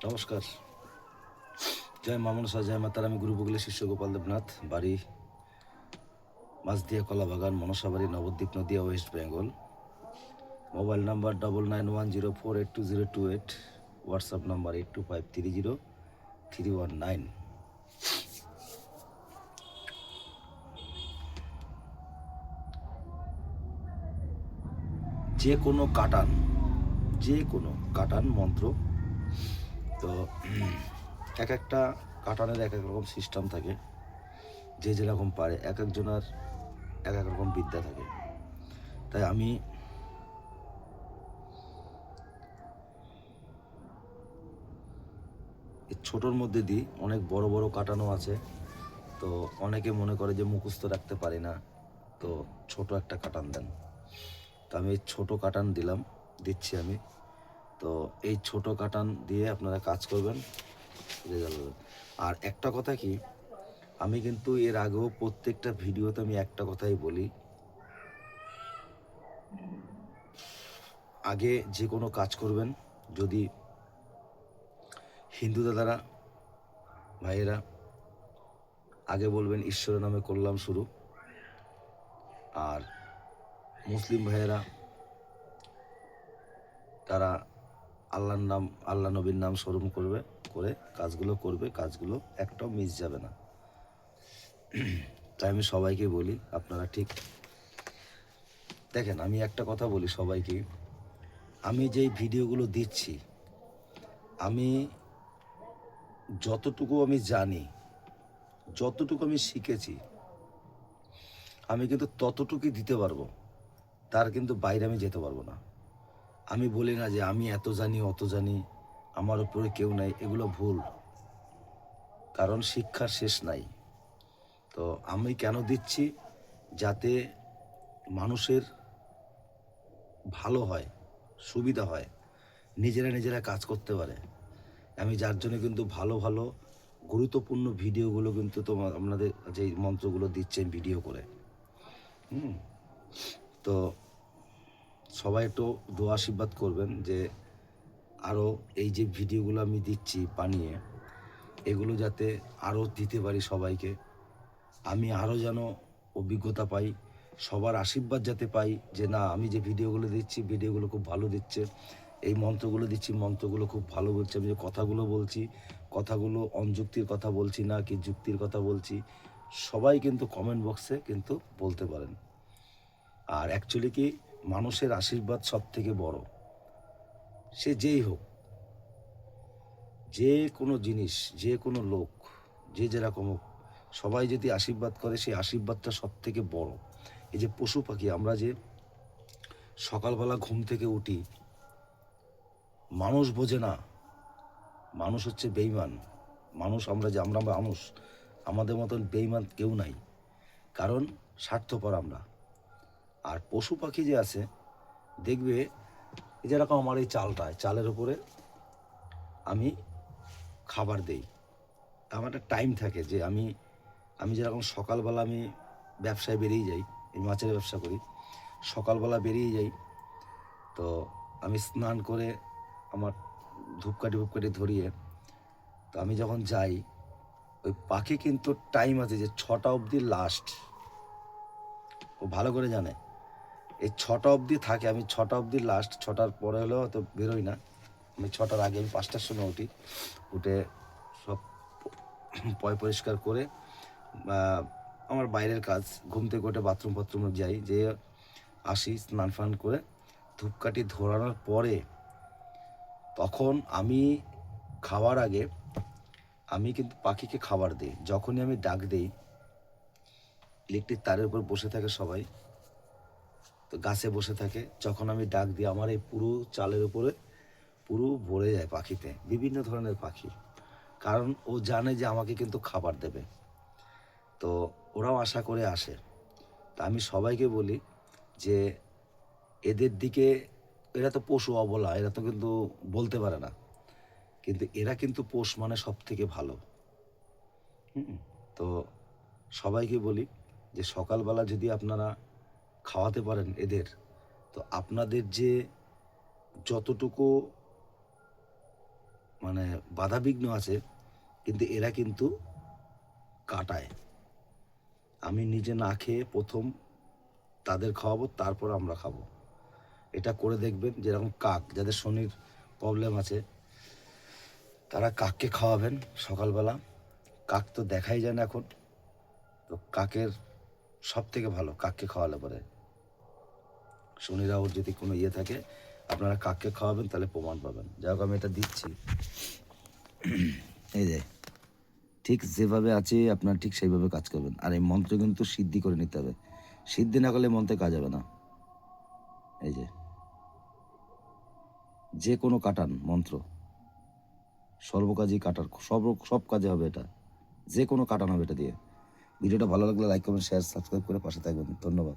নমস্কার। জয় মা মনসা, জয় মাতার। আমি গুরু বগলে শিষ্য গোপাল দেবনাথ, বাড়ি Majhdia Kalabagan, Manasabari, Nabadwip, Nadia, West Bengal. Mobile number 9910482028, WhatsApp number 82530319। যে কোনো কাটান মন্ত্র, তো এক একটা কাটানের এক এক রকম সিস্টেম থাকে, যে যেরকম পারে, এক একজনের এক এক রকম বিদ্যা থাকে। তাই আমি এই ছোটোর মধ্যে দিই। অনেক বড় বড় কাটানো আছে, তো অনেকে মনে করে যে মুখস্থ রাখতে পারি না, তো ছোট একটা কাটান দেন। তো আমি এই ছোটো কাটান দিচ্ছি আমি। তো এই ছোট কাটান দিয়ে আপনারা কাজ করবেন, রেজাল্ট পাবেন। আর একটা কথা কি, আমি কিন্তু এর আগেও প্রত্যেকটা ভিডিওতে আমি একটা কথাই বলি, আগে যে কোনো কাজ করবেন, যদি হিন্দু দাদারা ভাইয়েরা আগে বলবেন ঈশ্বরের নামে করলাম শুরু, আর মুসলিম ভাইয়েরা তারা আল্লাহর নাম, আল্লাহ নবীর নাম স্মরণ করে কাজগুলো একটাও মিস যাবে না। তাই আমি সবাইকে বলি, আপনারা ঠিক দেখেন। আমি একটা কথা বলি সবাইকে, আমি যেই ভিডিওগুলো দিচ্ছি, আমি যতটুকু আমি জানি, যতটুকু আমি শিখেছি, আমি কিন্তু ততটুকুই দিতে পারবো। তার কিন্তু বাইরে আমি যেতে পারবো না। আমি বলি না যে আমি এত জানি অত জানি, আমার উপরে কেউ নাই, এগুলো ভুল। কারণ শিক্ষার শেষ নাই। তো আমি কেন দিচ্ছি, যাতে মানুষের ভালো হয়, সুবিধা হয়, নিজেরা কাজ করতে পারে। আমি যার জন্য কিন্তু ভালো ভালো গুরুত্বপূর্ণ ভিডিওগুলো কিন্তু আপনাদের যে মন্ত্রগুলো দিচ্ছেন ভিডিও করে। তো সবাই একটু দোয়া আশীর্বাদ করবেন যে আরও এই যে ভিডিওগুলো আমি দিচ্ছি বানিয়ে, এগুলো যাতে আরও দিতে পারি সবাইকে। আমি আরও যেন অভিজ্ঞতা পাই, সবার আশীর্বাদ যাতে পাই, যে না, আমি যে ভিডিওগুলো দিচ্ছি ভিডিওগুলো খুব ভালো দিচ্ছে, এই মন্ত্রগুলো দিচ্ছি মন্ত্রগুলো খুব ভালো বলছে, আমি যে কথাগুলো বলছি কথাগুলো অনযুক্তির কথা বলছি না কি যুক্তির কথা বলছি, সবাই কিন্তু কমেন্ট বক্সে কিন্তু বলতে পারেন। আর অ্যাকচুয়ালি কি, মানুষের আশীর্বাদ সব থেকে বড়। সে যেই হোক, যে কোনো জিনিস, যে কোনো লোক, যে যেরকম হোক, সবাই যদি আশীর্বাদ করে, সেই আশীর্বাদটা সব থেকে বড়। এই যে পশু পাখি, আমরা যে সকালবেলা ঘুম থেকে উঠি, মানুষ বোঝে না, মানুষ হচ্ছে বেইমান। আমরা মানুষ, আমাদের মতন বেইমান কেউ নাই, কারণ স্বার্থপর আমরা। আর পশু পাখি যে আছে, দেখবে এই যেরকম আমার এই চালের উপরে আমি খাবার দেই, আমার একটা টাইম থাকে যে আমি যেরকম সকালবেলা আমি ব্যবসায় বেরিয়ে যাই, এই মাছের ব্যবসা করি, সকালবেলা বেরিয়ে যাই, তো আমি স্নান করে আমার ধূপকাঠি ধরিয়ে, তো আমি যখন যাই, ওই পাখি কিন্তু টাইম আছে যে 6টা অবধি লাস্ট, ও ভালো করে জানে এই 6টা অবধি থাকে। আমি 6টা অবধি লাস্ট, 6টার পরে হলেও হয়তো বেরোই না। আমি 6টার আগে, আমি 5টার সময় উঠে সব পরিষ্কার করে আমার বাইরের কাজ, ঘুম থেকে উঠে বাথরুম যাই, যে আসি, স্নান ফান করে ধূপকাঠি ধরানোর পরে, তখন আমি খাওয়ার আগে আমি কিন্তু পাখিকে খাবার দিই। যখনই আমি ডাক দিই, ইলেকট্রিক তারের উপর বসে থাকে সবাই, তো গাছে বসে থাকে, যখন আমি ডাক দিই, আমার এই পুরো চালের উপরে পুরো ভরে যায় পাখিতে, বিভিন্ন ধরনের পাখি। কারণ ও জানে যে আমাকে কিন্তু খাবার দেবে, তো ওরাও আশা করে আসে। তা আমি সবাইকে বলি যে এদের দিকে, এরা তো পশু অবলা, এরা তো কিন্তু বলতে পারে না, কিন্তু এরা কিন্তু পোষ মানে সব থেকে ভালো। তো সবাইকে বলি যে সকালবেলা যদি আপনারা খাওয়াতে পারেন এদের, তো আপনাদের যে যতটুকু মানে বাধাবিঘ্ন আছে, কিন্তু এরা কিন্তু কাটায়। আমি নিজে না খেয়ে প্রথম তাদের খাওয়াবো, তারপর আমরা খাবো। এটা করে দেখবেন। যেরকম কাক, যাদের শনির প্রবলেম আছে, তারা কাককে খাওয়াবেন সকালবেলা। কাক তো দেখাই যায় না এখন, তো কাকের সব থেকে ভালো কাককে খাওয়ালে পরে। শনি রাহুর যদি কোনো ইয়ে থাকে, আপনারা কাককে খাওয়াবেন, তাহলে প্রমাণ পাবেন। যাই হোক, আমি এটা দিচ্ছি। এই যে ঠিক যেভাবে আছে আপনার ঠিক সেইভাবে কাজ করবেন। আর এই মন্ত্র কিন্তু সিদ্ধি করে নিতে হবে। সিদ্ধি না করলে মন্ত্রে কাজ হবে না। এই যে কোনো কাটান মন্ত্র, সর্বকাজই কাটার, সব কাজে হবে এটা। যে কোনো কাটান হবে এটা দিয়ে। ভিডিওটা ভালো লাগলে লাইক কমেন্ট শেয়ার সাবস্ক্রাইব করে পাশে থাকবেন। ধন্যবাদ।